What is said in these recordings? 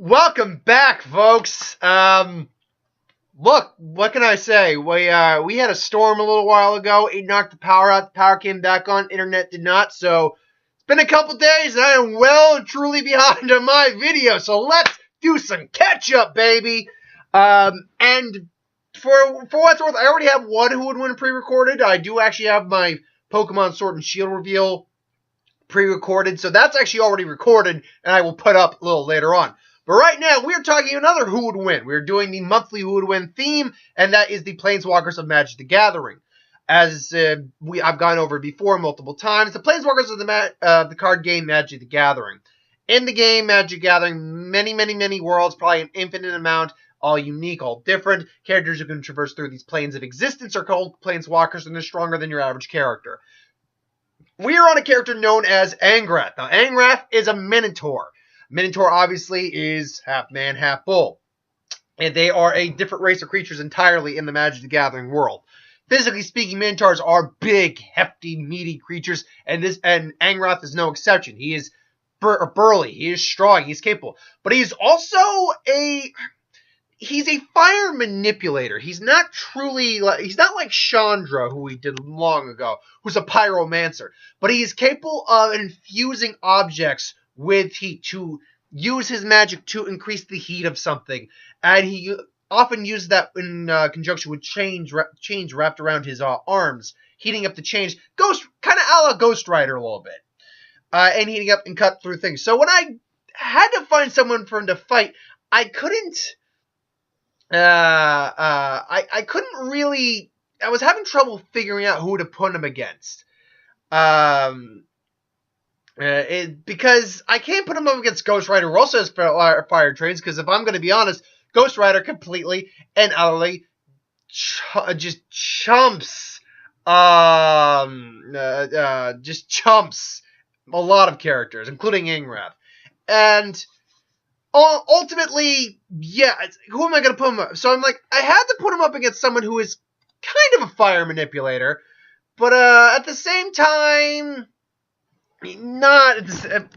Welcome back, folks. Look, what can I say? We had a storm a little while ago. It knocked the power out. The power came back on. Internet did not. So it's been a couple days, and I am well and truly behind on my video. So let's do some catch up, baby. And for what's worth, I already have one Who Would Win pre-recorded. I do actually have my Pokemon Sword and Shield reveal pre-recorded, so that's actually already recorded, and I will put up a little later on. But right now, we're talking another Who Would Win. We're doing the monthly Who Would Win theme, and that is the Planeswalkers of Magic the Gathering. As I've gone over before multiple times, the Planeswalkers of the card game Magic the Gathering. In the game Magic the Gathering, many worlds, probably an infinite amount, all unique, all different. Characters who can traverse through these planes of existence are called Planeswalkers, and they're stronger than your average character. We are on a character known as Angrath. Now, Angrath is a Minotaur. Minotaur, obviously, is half man, half bull. And they are a different race of creatures entirely in the Magic the Gathering world. Physically speaking, Minotaurs are big, hefty, meaty creatures, and Angrath is no exception. He is burly, he is strong, he's capable. But he's also he's a fire manipulator. He's not like Chandra, who we did long ago, who's a pyromancer. But he is capable of infusing objects with heat to use his magic to increase the heat of something. And he often uses that in conjunction with chains wrapped around his arms, heating up the chains. Kind of a la Ghost Rider a little bit. And heating up and cut through things. So when I had to find someone for him to fight, I couldn't really. I was having trouble figuring out who to put him against. Because I can't put him up against Ghost Rider, who also has fire trains. Because if I'm going to be honest, Ghost Rider completely and utterly just chumps. Just chumps a lot of characters, including Angrath, and. Ultimately, yeah, who am I going to put him up? So I'm like, I had to put him up against someone who is kind of a fire manipulator, but at the same time, not.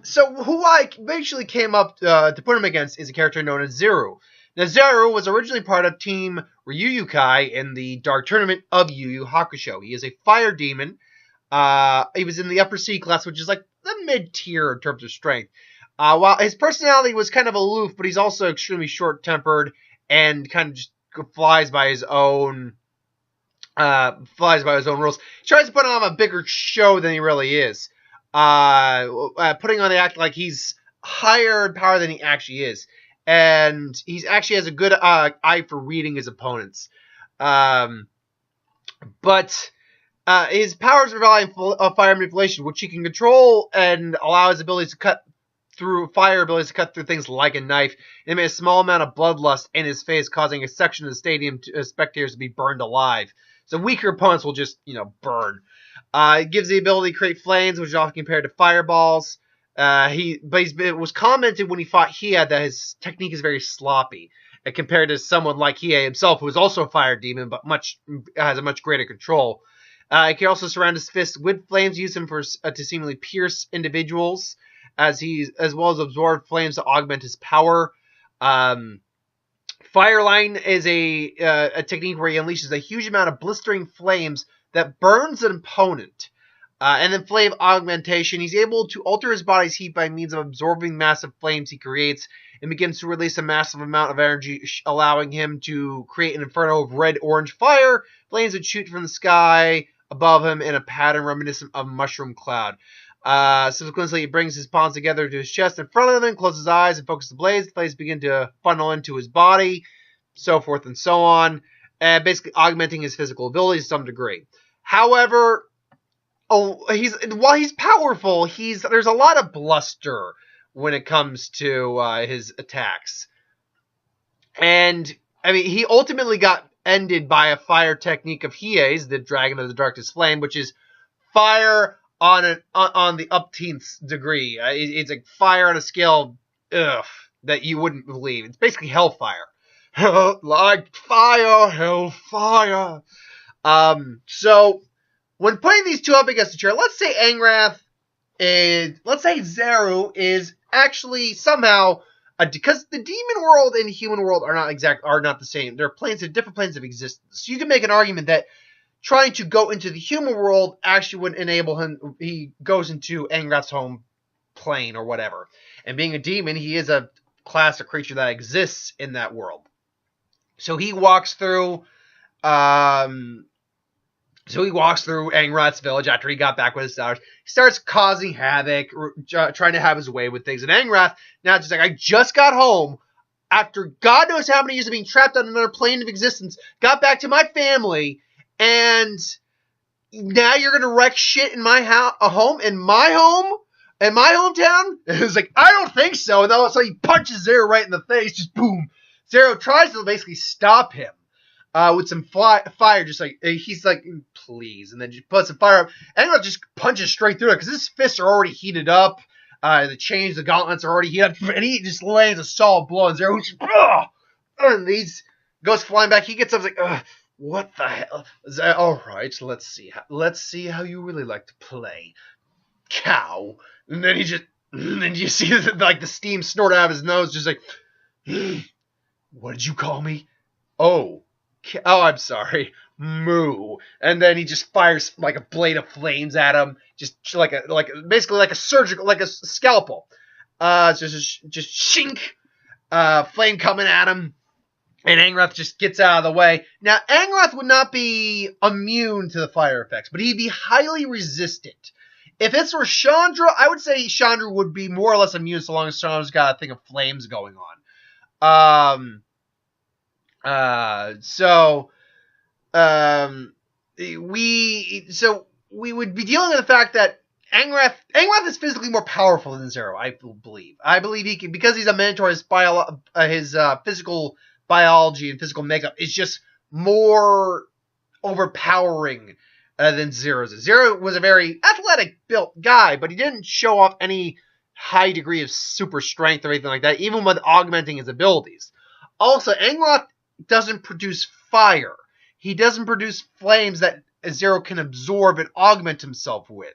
So who I eventually came up to put him against is a character known as Zeru. Now, Zeru was originally part of Team Ryukai in the Dark Tournament of Yu Yu Hakasho. He is a fire demon. He was in the upper C class, which is like the mid-tier in terms of strength. While his personality was kind of aloof, but he's also extremely short-tempered and kind of just flies by his own rules. He tries to put on a bigger show than he really is, putting on the act like he's higher in power than he actually is, and he actually has a good eye for reading his opponents. But his powers rely on fire manipulation, which he can control and allow his abilities to cut through things like a knife, and made a small amount of bloodlust in his face, causing a section of the stadium spectators to be burned alive. So weaker opponents will just, burn. It gives the ability to create flames, which is often compared to fireballs. It was commented when he fought Hiei that his technique is very sloppy, compared to someone like Hiei himself, who is also a fire demon, but has a much greater control. He can also surround his fists with flames, use them to seemingly pierce individuals, as well as absorb flames to augment his power. Fireline is a technique where he unleashes a huge amount of blistering flames that burns an opponent. And then flame augmentation, he's able to alter his body's heat by means of absorbing massive flames he creates, and begins to release a massive amount of energy, allowing him to create an inferno of red-orange fire. Flames would shoot from the sky above him in a pattern reminiscent of a mushroom cloud. Subsequently, he brings his palms together to his chest in front of him, closes his eyes, and focuses the blades. The blades begin to funnel into his body, so forth and so on, basically augmenting his physical abilities to some degree. However, while he's powerful, there's a lot of bluster when it comes to his attacks. And, he ultimately got ended by a fire technique of Hiei's, the Dragon of the Darkest Flame, which is fire on the upteenth degree. It's like fire on a scale that you wouldn't believe. It's basically hellfire. Like fire, hellfire. So when putting these two up against each other, let's say Zeru is actually somehow because the demon world and human world are not the same. They're different planes of existence. So you can make an argument that trying to go into the human world actually would enable him. He goes into Angrath's home plane or whatever, and being a demon, he is a class of creature that exists in that world. So he walks through. So he walks through Angrath's village after he got back with his daughters. He starts causing havoc, trying to have his way with things. And Angrath, now just like, I just got home after God knows how many years of being trapped on another plane of existence, got back to my family, and now you're going to wreck shit in my home, in my hometown? And it's like, I don't think so. And then all of a sudden he punches Zeru right in the face, just boom. Zeru tries to basically stop him. With some fire, just like, he's like, please, and then just puts some fire up. Angrath just punches straight through it, because his fists are already heated up, the chains, the gauntlets are already heated up, and he just lands a solid blow on Zeru, and he goes flying back. He gets up, like, what the hell? Alright, let's see how you really like to play, cow. And then then you see, like, the steam snort out of his nose, just like, what did you call me? Oh, I'm sorry. Moo. And then he just fires like a blade of flames at him, just basically like a surgical, like a scalpel. Just shink. Flame coming at him, and Angrath just gets out of the way. Now, Angrath would not be immune to the fire effects, but he'd be highly resistant. If this were Chandra, I would say Chandra would be more or less immune, so long as Chandra's got a thing of flames going on. We would be dealing with the fact that Angrath is physically more powerful than Zeru, I believe. I believe he can, because he's a Minotaur, his physical biology and physical makeup is just more overpowering than Zeru's. Zeru was a very athletic built guy, but he didn't show off any high degree of super strength or anything like that, even with augmenting his abilities. Also, Angrath doesn't produce fire. He doesn't produce flames that Zeru can absorb and augment himself with.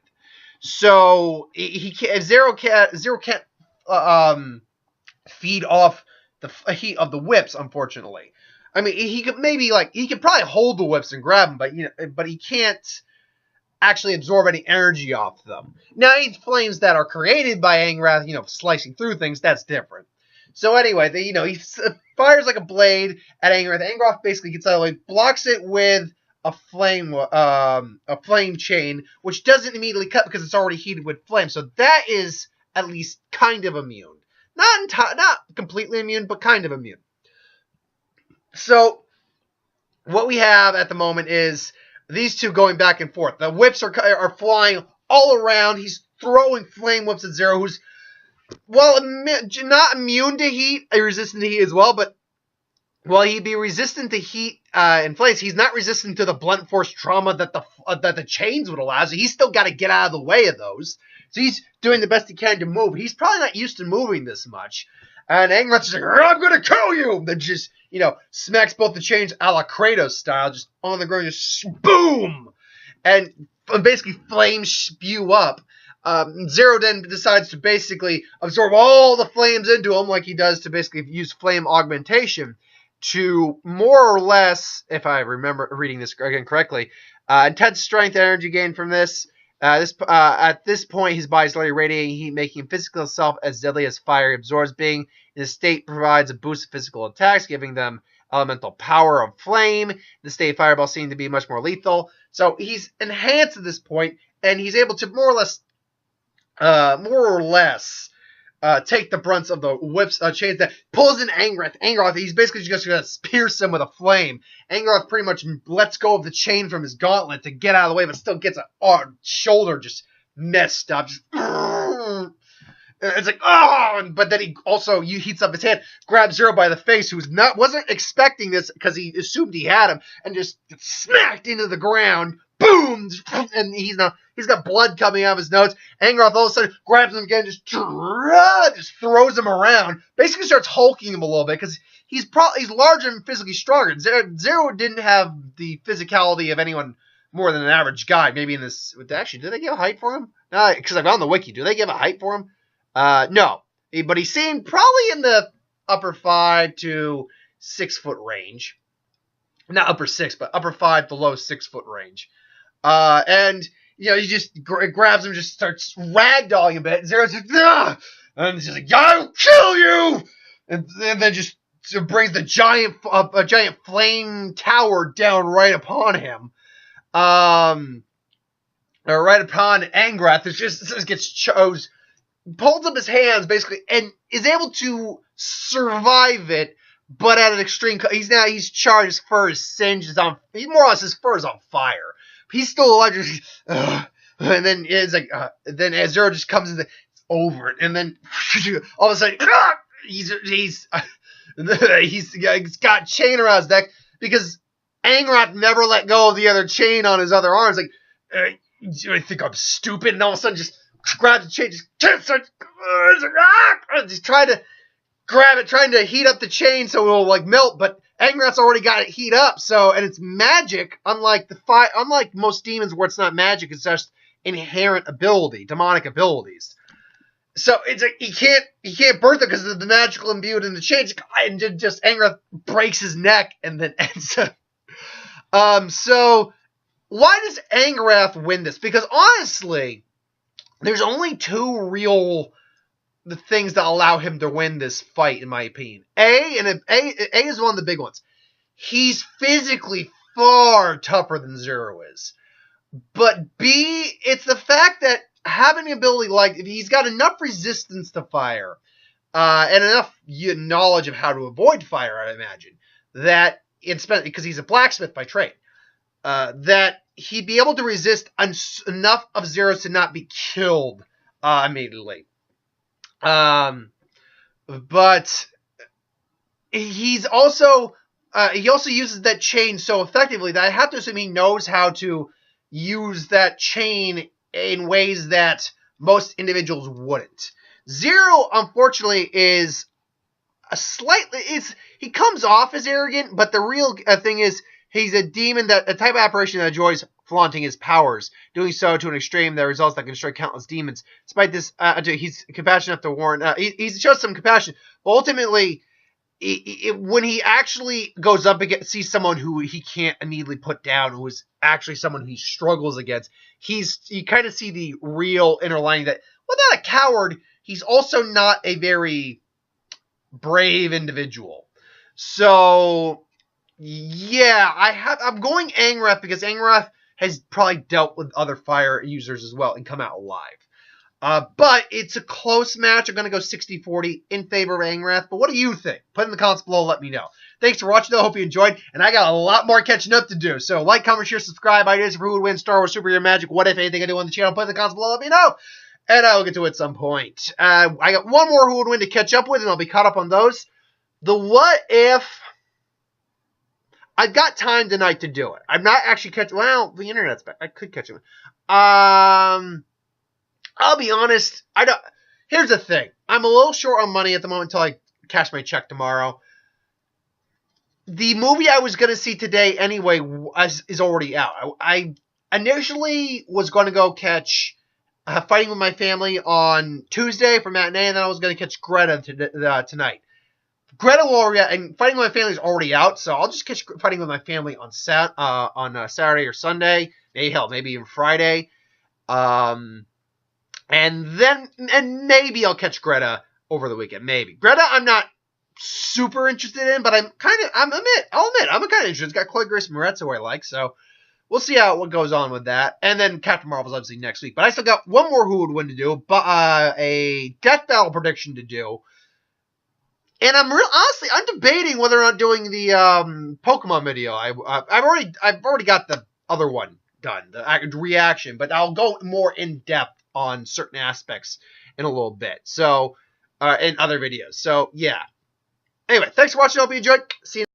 So Zeru can't feed off the heat of the whips, unfortunately. I mean, he could probably hold the whips and grab them, but he can't actually absorb any energy off them. Now, these flames that are created by Angrath, slicing through things, that's different. So anyway, he fires like a blade at Angrath. Angrath basically gets out of the way, blocks it with a flame chain, which doesn't immediately cut because it's already heated with flame. So that is at least kind of immune. Not completely immune, but kind of immune. So what we have at the moment is these two going back and forth. The whips are flying all around. He's throwing flame whips at Zeru, who's not immune to heat, resistant to heat as well, but while he'd be resistant to heat and flames, he's not resistant to the blunt force trauma that the chains would allow, so he's still got to get out of the way of those. So he's doing the best he can to move. He's probably not used to moving this much. And Angrath's just like, I'm going to kill you! Then just, smacks both the chains a la Kratos style, just on the ground, just boom! And basically flames spew up. Zeru then decides to basically absorb all the flames into him, like he does to basically use flame augmentation to more or less, if I remember reading this again correctly, intense strength energy gain from this. At this point, his body is already radiating heat, making him physical self as deadly as fire. He absorbs being in a state provides a boost of physical attacks, giving them elemental power of flame. The state fireball seemed to be much more lethal. So he's enhanced at this point, and he's able to more or less take the brunts of the whips, chains that pulls in Angrath. He's basically just going to pierce him with a flame. Angrath pretty much lets go of the chain from his gauntlet to get out of the way, but still gets a shoulder just messed up. Just, it's like, oh! But then he also heats up his hand, grabs Zeru by the face, who wasn't expecting this because he assumed he had him, and just smacked into the ground. Boom! And he's got blood coming out of his nose. Angrath all of a sudden grabs him again, just throws him around. Basically starts hulking him a little bit because he's larger and physically stronger. Zeru didn't have the physicality of anyone more than an average guy. Maybe in this. Actually, do they give a height for him? No, because I've gone on the wiki. Do they give a height for him? No. But he seemed probably in the upper 5 to 6 foot range. Not upper 6, but upper 5 to low 6 foot range. And he just grabs him, just starts ragdolling a bit. And Zeru's like, ugh! And he's like, I'll kill you! And then just brings the giant flame tower down right upon him. Or right upon Angrath. It just gets chose, pulls up his hands basically, and is able to survive it, but at an extreme. He's charged. His fur is singed. More or less his fur is on fire. He's still alive. And then it's like, then as Zeru just comes in, it's over it, and then all of a sudden, he's got chain around his neck because Angrath never let go of the other chain on his other arms. Like, I think I'm stupid, and all of a sudden just grabs the chain, just trying to grab it, trying to heat up the chain so it'll like melt, but Angrath's already got it heat up, and it's magic, unlike most demons where it's not magic, it's just inherent demonic abilities. So it's like he can't burn them because of the magical imbued in the chain, and just Angrath breaks his neck and then ends up. So why does Angrath win this? Because honestly, there's only two real things that allow him to win this fight, in my opinion. A is one of the big ones. He's physically far tougher than Zeru is. But B, it's the fact that having the ability, like, if he's got enough resistance to fire, and enough knowledge of how to avoid fire, I'd imagine, that because he's a blacksmith by trade, that he'd be able to resist enough of Zeru to not be killed immediately. But he also uses that chain so effectively that I have to assume he knows how to use that chain in ways that most individuals wouldn't. Zeru, unfortunately, is he comes off as arrogant, but the real thing is he's a demon, a type of apparition that enjoys flaunting his powers, doing so to an extreme that results that can destroy countless demons. Despite this, he's compassionate enough to warn. He shows some compassion, but ultimately, when he actually goes up against, sees someone who he can't immediately put down, who is actually someone he struggles against, you kind of see the real inner lining that, well, not a coward, he's also not a very brave individual. So, yeah, I'm going Angrath because Angrath has probably dealt with other fire users as well and come out alive. But it's a close match. I'm going to go 60-40 in favor of Angrath. But what do you think? Put in the comments below. Let me know. Thanks for watching, though. Hope you enjoyed. And I got a lot more catching up to do. So like, comment, share, subscribe. Ideas for who would win Star Wars, Superhero, Magic, what if anything I do on the channel. Put in the comments below. Let me know. And I will get to it at some point. I got one more who would win to catch up with, and I'll be caught up on those. The what if... I've got time tonight to do it. I'm not actually catching... Well, the internet's back. I could catch it. I'll be honest. Here's the thing. I'm a little short on money at the moment until I cash my check tomorrow. The movie I was going to see today anyway is already out. I initially was going to go catch Fighting With My Family on Tuesday for matinee, and then I was going to catch Greta tonight. Greta will already out, and Fighting With My Family is already out, so I'll just catch Fighting With My Family on Saturday or Sunday, maybe even Friday, and maybe I'll catch Greta over the weekend. Maybe Greta, I'm not super interested in, but I'll admit, I'm kind of interested. It's got Chloe Grace Moretz, who I like, so we'll see what goes on with that. And then Captain Marvel's obviously next week, but I still got one more who would win to do, but a death battle prediction to do. And honestly, I'm debating whether or not doing the Pokemon video. I've already got the other one done, the reaction, but I'll go more in depth on certain aspects in a little bit. So, in other videos. So, yeah. Anyway, thanks for watching. I hope you enjoyed. See you.